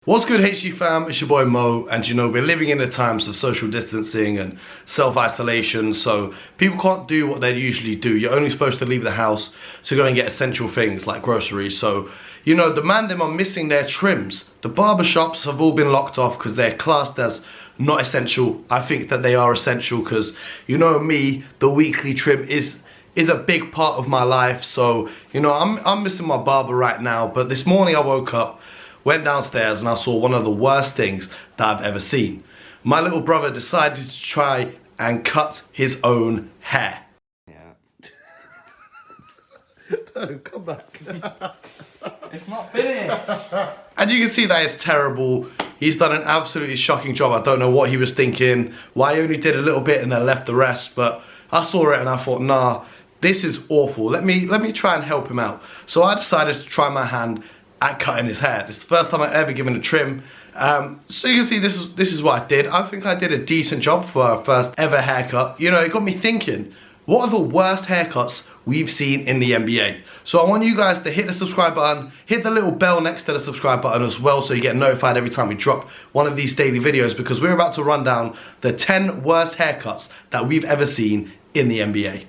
What's good, HG fam? It's your boy Mo, and you know, we're living in the times of social distancing and self-isolation, so people can't do what they usually do. You're only supposed to leave the house to go and get essential things like groceries. So, you know, the man them are missing their trims. The barber shops have all been locked off because they're classed as not essential. I think that they are essential because, you know me, the weekly trim is a big part of my life. So, you know, I'm missing my barber right now, but this morning I woke up, went downstairs, and I saw one of the worst things that I've ever seen. My little brother decided to try and cut his own hair. Yeah. No, come back. It's not finished. And you can see that it's terrible. He's done an absolutely shocking job. I don't know what he was thinking, why he only did a little bit and then left the rest, but I saw it and I thought, nah, this is awful. Let me try and help him out. So I decided to try my hand at cutting his hair. This is the first time I've ever given a trim. So you can see this is what I did. I think I did a decent job for a first ever haircut. You know, it got me thinking, what are the worst haircuts we've seen in the NBA? So I want you guys to hit the subscribe button, hit the little bell next to the subscribe button as well, so you get notified every time we drop one of these daily videos, because we're about to run down the 10 worst haircuts that we've ever seen in the NBA.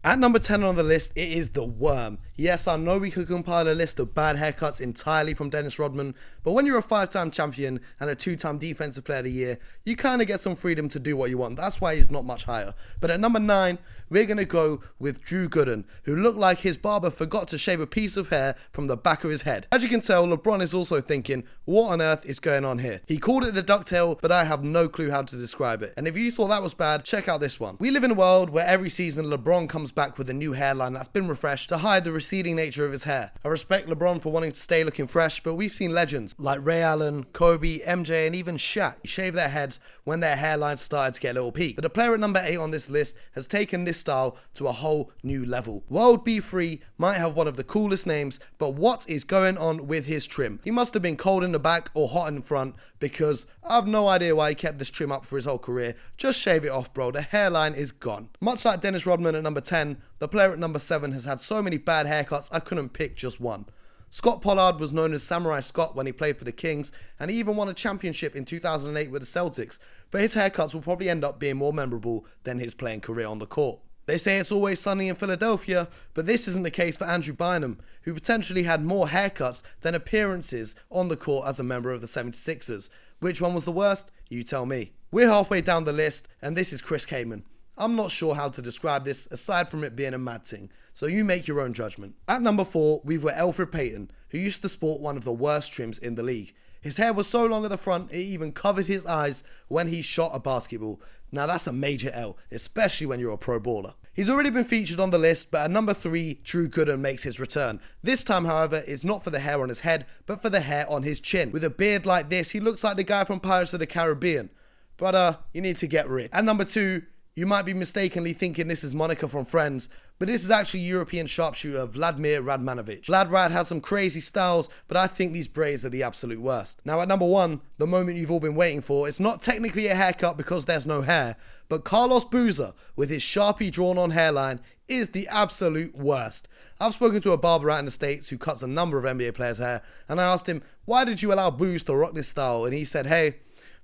At number 10 on the list, it is the Worm. Yes, I know we could compile a list of bad haircuts entirely from Dennis Rodman, but when you're a 5-time champion and a 2-time Defensive Player of the Year, you kind of get some freedom to do what you want. That's why he's not much higher. But at number 9, we're going to go with Gooden, who looked like his barber forgot to shave a piece of hair from the back of his head. As you can tell, LeBron is also thinking, what on earth is going on here? He called it the ducktail, but I have no clue how to describe it. And if you thought that was bad, check out this one. We live in a world where every season LeBron comes back with a new hairline that's been refreshed to hide the receding nature of his hair. I respect LeBron for wanting to stay looking fresh, but we've seen legends like Ray Allen, Kobe, MJ, and even Shaq shave their heads when their hairlines started to get a little peak. But the player at number 8 on this list has taken this style to a whole new level. World B3 might have one of the coolest names, but what is going on with his trim? He must have been cold in the back or hot in front, because I have no idea why he kept this trim up for his whole career. Just shave it off, bro. The hairline is gone. Much like Dennis Rodman at number 10, the player at number 7 has had so many bad haircuts I couldn't pick just one. Scot Pollard was known as Samurai Scott when he played for the Kings, and he even won a championship in 2008 with the Celtics, but his haircuts will probably end up being more memorable than his playing career on the court. They say it's always sunny in Philadelphia, but this isn't the case for Andrew Bynum, who potentially had more haircuts than appearances on the court as a member of the 76ers. Which one was the worst? You tell me. We're halfway down the list, and this is Chris Kaman. I'm not sure how to describe this aside from it being a mad thing, so you make your own judgment. At number 4, we've got Alfred Payton, who used to sport one of the worst trims in the league. His hair was so long at the front, it even covered his eyes when he shot a basketball. Now that's a major L, especially when you're a pro baller. He's already been featured on the list, but at number 3, Gooden makes his return. This time, however, it's not for the hair on his head, but for the hair on his chin. With a beard like this, he looks like the guy from Pirates of the Caribbean. Brother, you need to get rid. At number 2, you might be mistakenly thinking this is Monica from Friends, but this is actually European sharpshooter Vladimir Radmanovic. Vlad has some crazy styles, but I think these braids are the absolute worst. Now at number 1, the moment you've all been waiting for, it's not technically a haircut because there's no hair, but Carlos Boozer with his Sharpie drawn on hairline is the absolute worst. I've spoken to a barber out in the States who cuts a number of NBA players' hair, and I asked him, why did you allow Booz to rock this style? And he said, hey,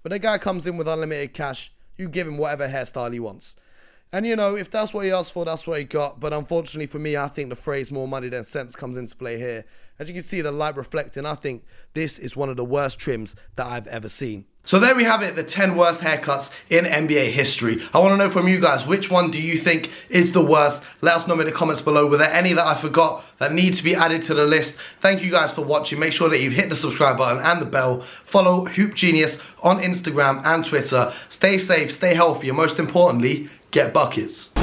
when a guy comes in with unlimited cash, you give him whatever hairstyle he wants. And you know, if that's what he asked for, that's what he got. But unfortunately for me, I think the phrase more money than sense comes into play here. As you can see the light reflecting, I think this is one of the worst trims that I've ever seen. So there we have it, the 10 worst haircuts in NBA history. I want to know from you guys, which one do you think is the worst? Let us know in the comments below. Were there any that I forgot that need to be added to the list? Thank you guys for watching. Make sure that you hit the subscribe button and the bell. Follow Hoop Genius on Instagram and Twitter. Stay safe, stay healthy, and most importantly, get buckets.